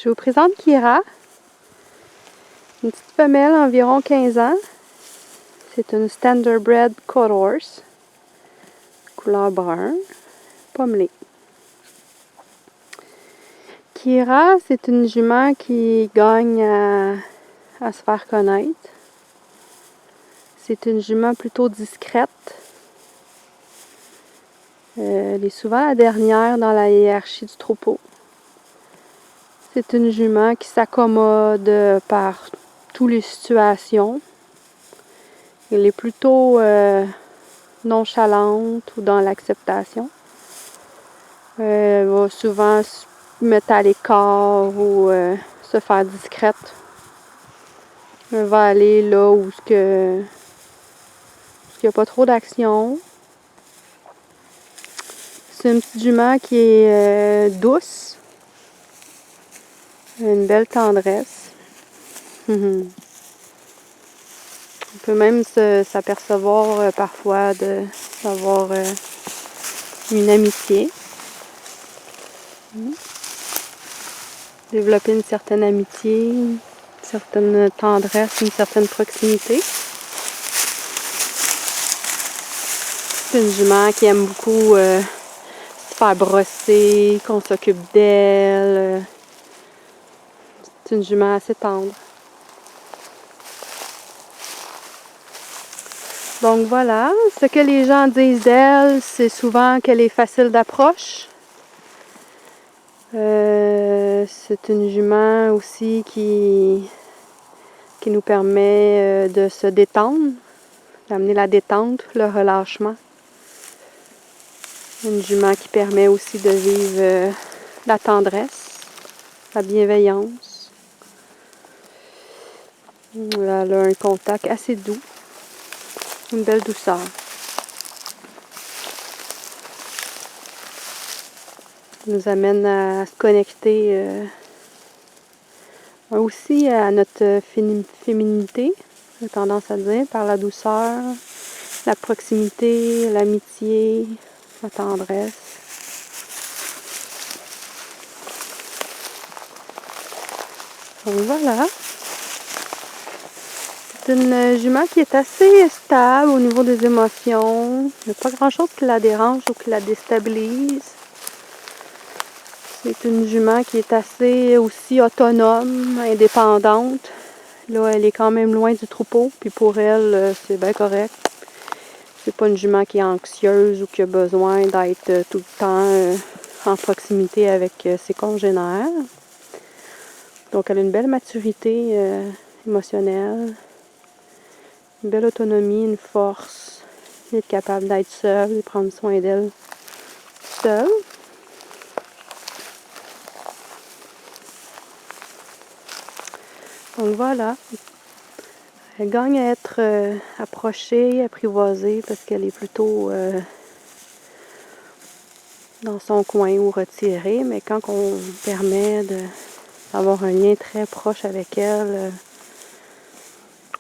Je vous présente Kira, une petite femelle environ 15 ans. C'est une Standardbred Coat Horse, couleur brun, pommelé. Kira, c'est une jument qui gagne à se faire connaître. C'est une jument plutôt discrète. Elle est souvent la dernière dans la hiérarchie du troupeau. C'est une jument qui s'accommode par toutes les situations. Elle est plutôt nonchalante ou dans l'acceptation. Elle va souvent se mettre à l'écart ou se faire discrète. Elle va aller là où il n'y a pas trop d'action. C'est une petite jument qui est douce. Une belle tendresse. On peut même s'apercevoir parfois d'avoir une amitié. Développer une certaine amitié, une certaine tendresse, une certaine proximité. C'est une jument qui aime beaucoup se faire brosser, qu'on s'occupe d'elle. C'est une jument assez tendre. Donc voilà, ce que les gens disent d'elle, c'est souvent qu'elle est facile d'approche. C'est une jument aussi qui nous permet de se détendre, d'amener la détente, le relâchement. Une jument qui permet aussi de vivre la tendresse, la bienveillance. Elle a un contact assez doux, une belle douceur. Ça nous amène à se connecter aussi à notre féminité, j'ai tendance à dire, par la douceur, la proximité, l'amitié, la tendresse. Donc voilà. C'est une jument qui est assez stable au niveau des émotions. Il n'y a pas grand-chose qui la dérange ou qui la déstabilise. C'est une jument qui est assez aussi autonome, indépendante. Là, elle est quand même loin du troupeau, puis pour elle, c'est bien correct. C'est pas une jument qui est anxieuse ou qui a besoin d'être tout le temps en proximité avec ses congénères. Donc, elle a une belle maturité émotionnelle, une belle autonomie, une force, d'être capable d'être seule, de prendre soin d'elle seule. Donc voilà, elle gagne à être approchée, apprivoisée parce qu'elle est plutôt dans son coin ou retirée, mais quand on permet d'avoir un lien très proche avec elle,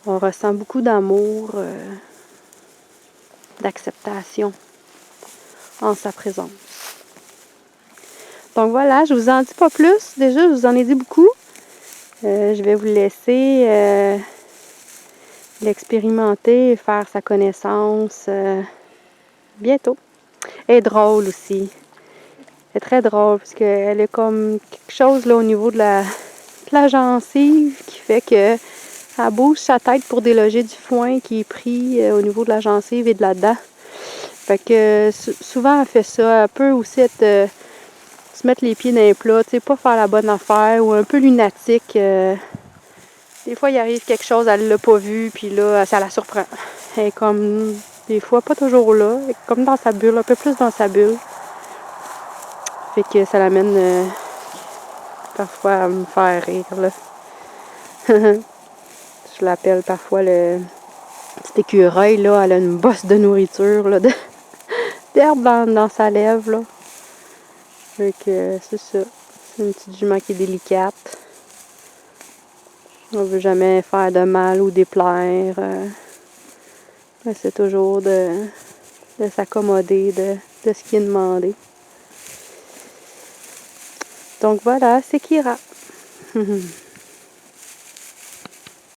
on ressent beaucoup d'amour, d'acceptation en sa présence. Donc voilà, je vous en dis pas plus, déjà je vous en ai dit beaucoup. Je vais vous laisser l'expérimenter et faire sa connaissance bientôt. Elle est drôle aussi. Elle est très drôle parce qu'elle est comme quelque chose là, au niveau de la gencive qui fait que elle bouge sa tête pour déloger du foin qui est pris au niveau de la gencive et de la dent. Fait que souvent elle fait ça. Elle peut aussi être se mettre les pieds dans les plats, tu sais, pas faire la bonne affaire ou un peu lunatique. Des fois, il arrive quelque chose, elle l'a pas vu, puis là, ça la surprend. Elle est comme, des fois, pas toujours là, elle est comme dans sa bulle, un peu plus dans sa bulle. Fait que ça l'amène parfois à me faire rire, là. Je l'appelle parfois le petit écureuil, là. Elle a une bosse de nourriture, là, d'herbe dans sa lèvre, là. Fait que c'est ça. C'est une petite jument qui est délicate. On veut jamais faire de mal ou déplaire. C'est toujours de s'accommoder de ce qui est demandé. Donc voilà, c'est Kira.